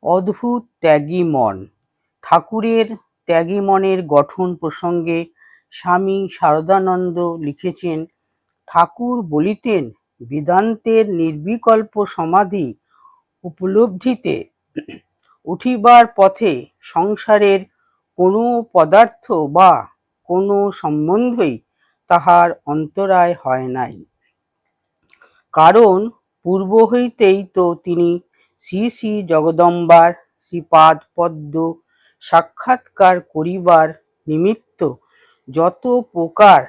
অদ্ভুত ত্যাগী মন। ঠাকুরের ত্যাগী মনের গঠন প্রসঙ্গে স্বামী শারদানন্দ লিখেছেন, ঠাকুর বলিতেন, বেদান্তের নির্বিকল্প সমাধি উপলব্ধিতে উঠিবার পথে সংসারের কোনো পদার্থ বা কোনো সম্বন্ধই তাহার অন্তরায় হয় নাই। কারণ পূর্ব হইতেই তো তিনি শ্রী শ্রী জগদম্বার শ্রীপাদ পদ্ম সাক্ষাৎকার করিবার নিমিত্ত যত প্রকার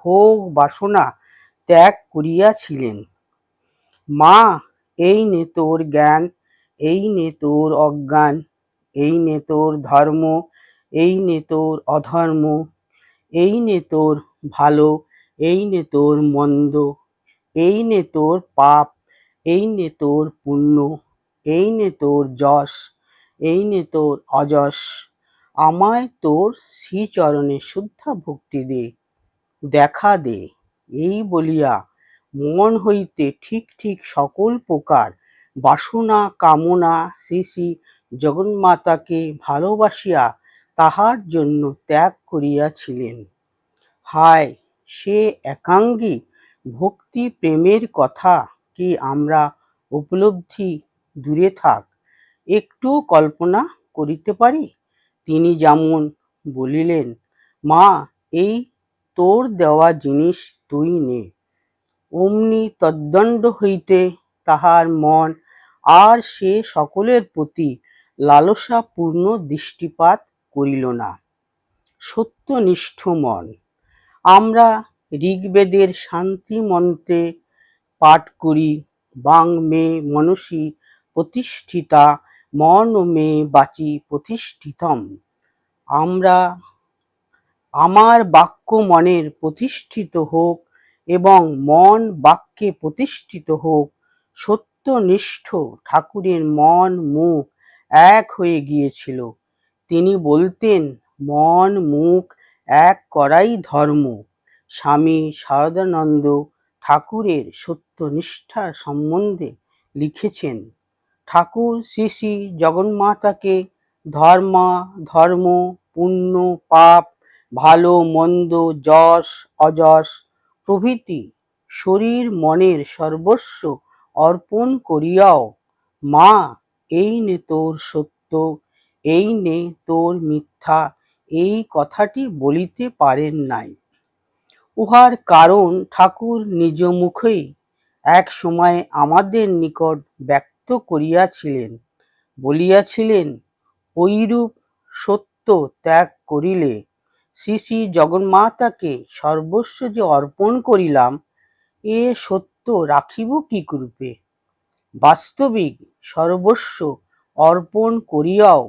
ভোগ বাসনা ত্যাগ করিয়াছিলেন। মা, এই নে তোর জ্ঞান, এই নে তোর অজ্ঞান, এই নে তোর ধর্ম, এই নে তোর অধর্ম, এই নে তোর ভালো, এই নে তোর মন্দ, এই নে তোর পাপ, এই নে তোর পুণ্য, এই নে তোর যশ, এই নে তোর অযশ, আমায় তোর শ্রীচরণে শুদ্ধা ভক্তি দে, দেখা দে। এই বলিয়া মন হইতে ঠিক ঠিক সকল প্রকার বাসনা কামনা শ্রী শ্রী জগন্মাতাকে ভালোবাসিয়া তাহার জন্য ত্যাগ করিয়াছিলেন। হায়, সে একাঙ্গী ভক্তি প্রেমের কথা কি আমরা উপলব্ধি দূরে থাক, একটু কল্পনা করিতে পারি? তিনি যেমন বলিলেন, মা, এই তোর দেওয়া জিনিস তুই নে। অমনি তদ্দণ্ড হইতে তাহার মন আর সে সকলের প্রতি লালসাপূর্ণ দৃষ্টিপাত করিল না। সত্যনিষ্ঠ মন। আমরা ঋগ্বেদের শান্তি মন্ত্রে পাঠ করি, বাং মে মনসি প্রতিষ্ঠিতা মন মে বাচি প্রতিষ্ঠিতম। আমার বাক্য মনের প্রতিষ্ঠিত হোক এবং মন বাক্যে প্রতিষ্ঠিত হোক। সত্যনিষ্ঠ ঠাকুরের মন মুখ এক হয়ে গিয়েছিল। তিনি বলতেন, মন মুখ এক করাই ধর্ম। স্বামী শারদানন্দ ঠাকুরের সত্যনিষ্ঠা সম্বন্ধে লিখেছেন, ঠাকুর শ্রী শ্রী জগন্মাতাকে ধর্ম, পুণ্য, পাপ, ভালো মন্দ, যশ অযশ প্রভৃতি শরীর মনের সর্বস্ব অর্পণ করিয়াও মা, এই নে তোর সত্য, এই নে তোর মিথ্যা, এই কথাটি বলিতে পারেন নাই। উহার কারণ ঠাকুর নিজ মুখেই এক সময় আমাদের নিকট ব্যক্ত করিয়াছিলেন, বলিয়াছিলেন, ঐরূপ সত্য ত্যাগ করিলে শ্রী শ্রী জগন্মাতাকে সর্বস্ব যে অর্পণ করিলাম, এ সত্য রাখিব কি রূপে? বাস্তবিক সর্বস্ব অর্পণ করিয়াও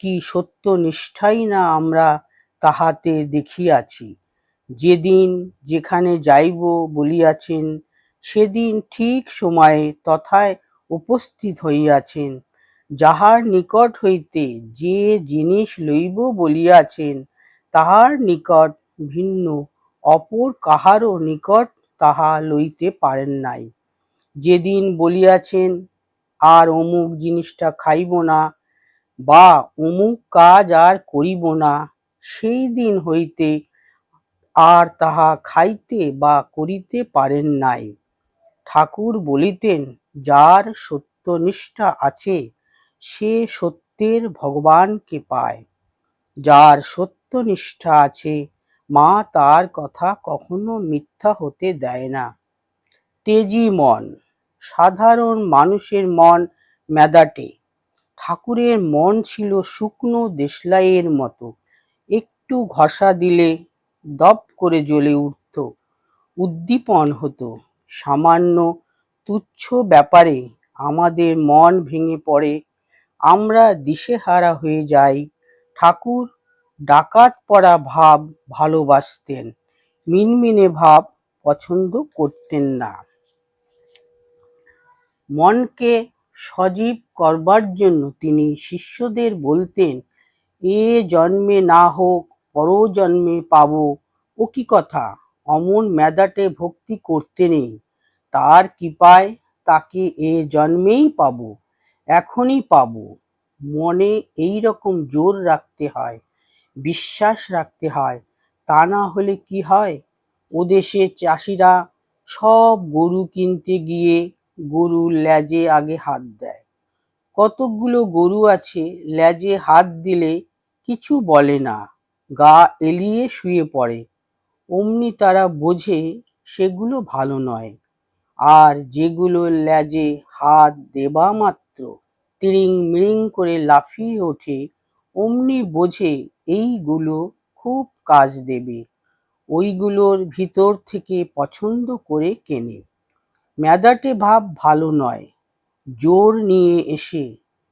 কি সত্যনিষ্ঠাই না আমরা তাহাতে দেখিয়াছি। যেদিন যেখানে যাইব বলিয়াছেন, সেদিন ঠিক সময়ে তথায় উপস্থিত হইয়াছেন। যাহার নিকট হইতে যে জিনিস লইব বলিয়াছেন, তাহার নিকট ভিন্ন অপর কাহারও নিকট তাহা লইতে পারেন নাই। যেদিন বলিয়াছেন, আর অমুক জিনিসটা খাইব না বা অমুক কাজ আর করিব না, সেই দিন হইতে আর তাহা খাইতে বা করিতে পারেন নাই। ঠাকুর বলিতেন, যার সত্যনিষ্ঠা আছে সে সত্যের ভগবানকে পায়। যার সত্যনিষ্ঠা আছে, মা তার কথা কখনো মিথ্যা হতে দেয় না। তেজি মন। সাধারণ মানুষের মন মেদাটে। ঠাকুরের মন ছিল শুকনো দেশলাইয়ের মতো, একটু ঘষা দিলে দপ করে জ্বলে উঠত, উদ্দীপন হতো। সামান্য তুচ্ছ ব্যাপারে আমাদের মন ভেঙে পড়ে, আমরা দিশেহারা হয়ে যাই। ঠাকুর ডাকাত পড়া ভাব ভালোবাসতেন, মিনমিনে ভাব পছন্দ করতেন না। মনকে সজীব করবার জন্য তিনি শিষ্যদের বলতেন, এ জন্মে না হোক পরজন্মে পাবো, ও কি কথা, অমন মেদাটে ভক্তি করতে নেই। তার কৃপায় তাকে এ জন্মেই পাবো, এখনই পাবো। মনে এই রকম জোর রাখতে হয়, বিশ্বাস রাখতে হয়, তা না হলে কি হয়, ওদেশের চাষিরা সব গরু কিনতে গিয়ে গরুর ল্যাজে আগে হাত দেয়। কতকগুলো গরু আছে ল্যাজে হাত দিলে কিছু বলে না, গা এলিয়ে শুয়ে পড়ে, অমনি তারা বোঝে সেগুলো ভালো নয়। আর যেগুলো ল্যাজে হাত দেবা মাত্র তিরিং মিরিং করে লাফিয়ে ওঠে, অমনি বোঝে এইগুলো খুব কাজ দেবে, ওইগুলোর ভিতর থেকে পছন্দ করে কেনে। মেদাটে ভাব ভালো নয়, জোর নিয়ে এসে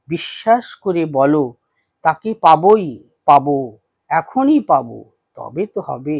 বিশ্বাস করে বলো তাকে পাবোই পাবো, এখনই পাবো, তবে তো হবে।